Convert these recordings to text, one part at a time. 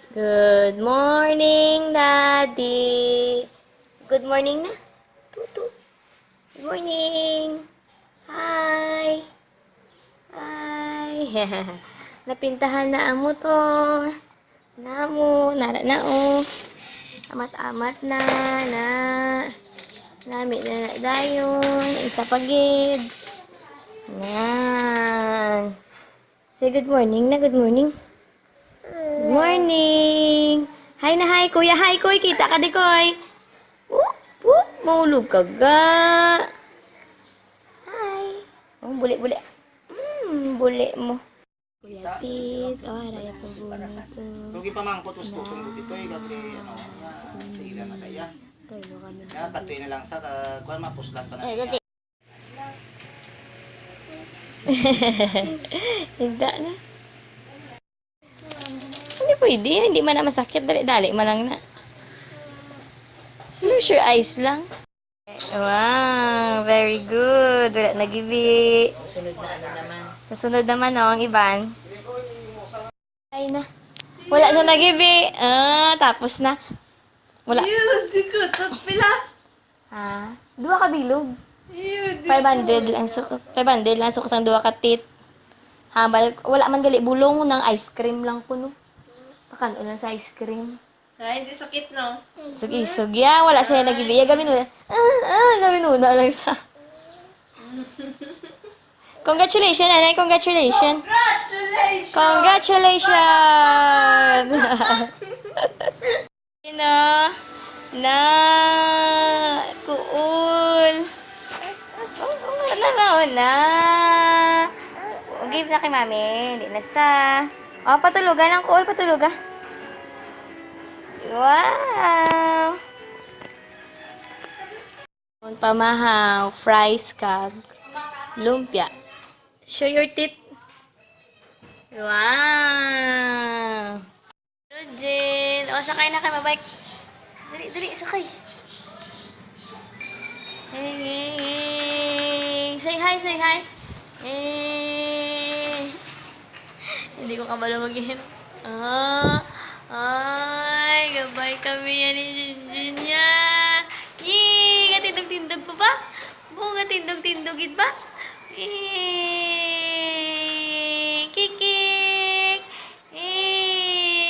Good morning, Daddy. Good morning na. Tutu. Good morning. Hi. Hi. Napintahan na ang motor. Namo, nara na o. Amat-amat na. Nami na dayon. Isa pagid. Yan. Say good morning na. Good morning. Good morning! Hi na hi, kuya. Hi, kuy. Kita ka di, kuy. Maulog ka ga. Hi. Oh, buli-buli. Buli mo. Kuya Tit. Oh, haraya po bunit ko. Rugi pa mang putos to. Ito ay gabri, sa ila na kaya. Tayo kami. Patuloy na lang sa kuwan mapuslat pa na. Higda na. Hindi pwede. Hindi man na masakit. Dali-dali man lang na. Close your eyes lang. Wow. Very good. Wala nagibi. Susunod naman, oh, ang iban. Ay na. Wala siya nagibi. Tapos na. Wala. Di ko. Pila? Dua ka bilog. 500 lang sukot. 500 lang sukot ang dua ka tit. Wala man gali bulong ng ice cream lang ko, no. Pakano lang sa ice cream. Ay, hindi sakit, no? Sug-isug. Ya, wala siya nagibiya. Gamin una. Gamin una lang siya. Congratulations, nanay. Congratulations. Congratulations! Na. Cool. Na. Give na kay mami. Hindi na sa. Patulugan ang cool. Patulugan. Wow! Pamahaw, fries kag, lumpia. Show your teeth. Wow! Rojin! Sakay na kayo, mabike. Dali, sakay. Hey. Say hi. Hey. Hindi ko kabalo mag-in. Ay, gabay kami yan ni Jinjin niya. Yee! Gatindog-tindog pa ba? Gatindog-tindogin ba? Yee! Kikik! Yee!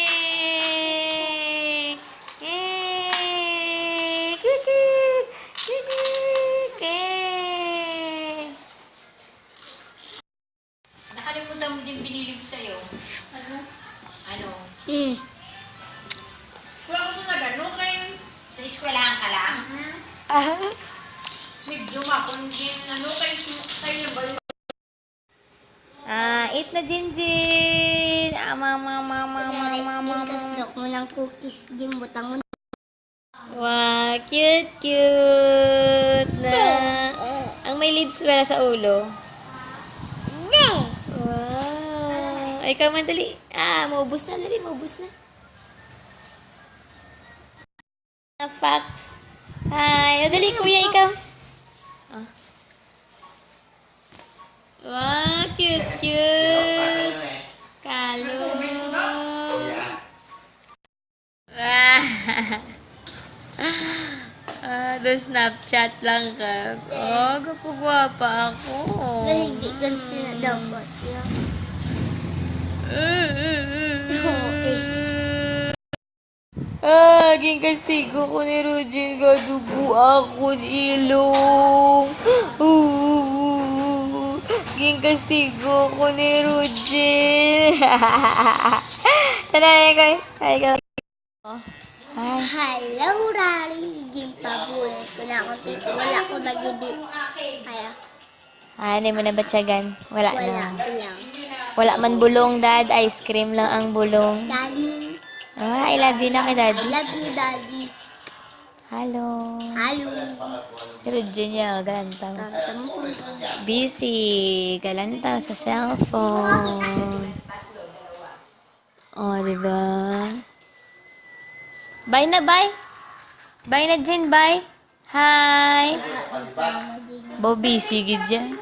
Yee! Kikik! Kikik! Yee! Nakalimutan mo din binili ko sa'yo. Ano? Wala ko ito na gano'n kayo. Sa eskwelahan ka lang? Medyo kung ano kayo ba? Eat na, Jinjin! Mama. Gusto mo ng cookies, Jim. Butang mo. Wow, cute na. Ang may lips wala sa ulo. Wow. Ay, ikaw man, dali. Maubos na. Fox. Hi. Dali, kuya, ikaw. Wow, cute. Kalo. Do Snapchat lang ka. Gwapo-gwapa ako. Hindi kasi na dapat yan. Ging kastigo ko ni Rojin. Gadugo ako ilong. Ging kastigo ko ni Rojin. Tanay ko. Hello, Rari. Jim, pabuli ko na akong tito. Wala ko nag-ibig. Kaya, Hindi mo na batyagan? Wala wala na. ko lang. Wala man bulong, Dad. Ice cream lang ang bulong. Daddy, I love you na kay Daddy. love you, Daddy. Hello. Hello. Si Virginia, galantaw. Tantam ko. Busy. Galantaw sa cellphone. Diba? Bye na, bye. Bye na, Jen, bye. Hi. Bobby, sige dyan.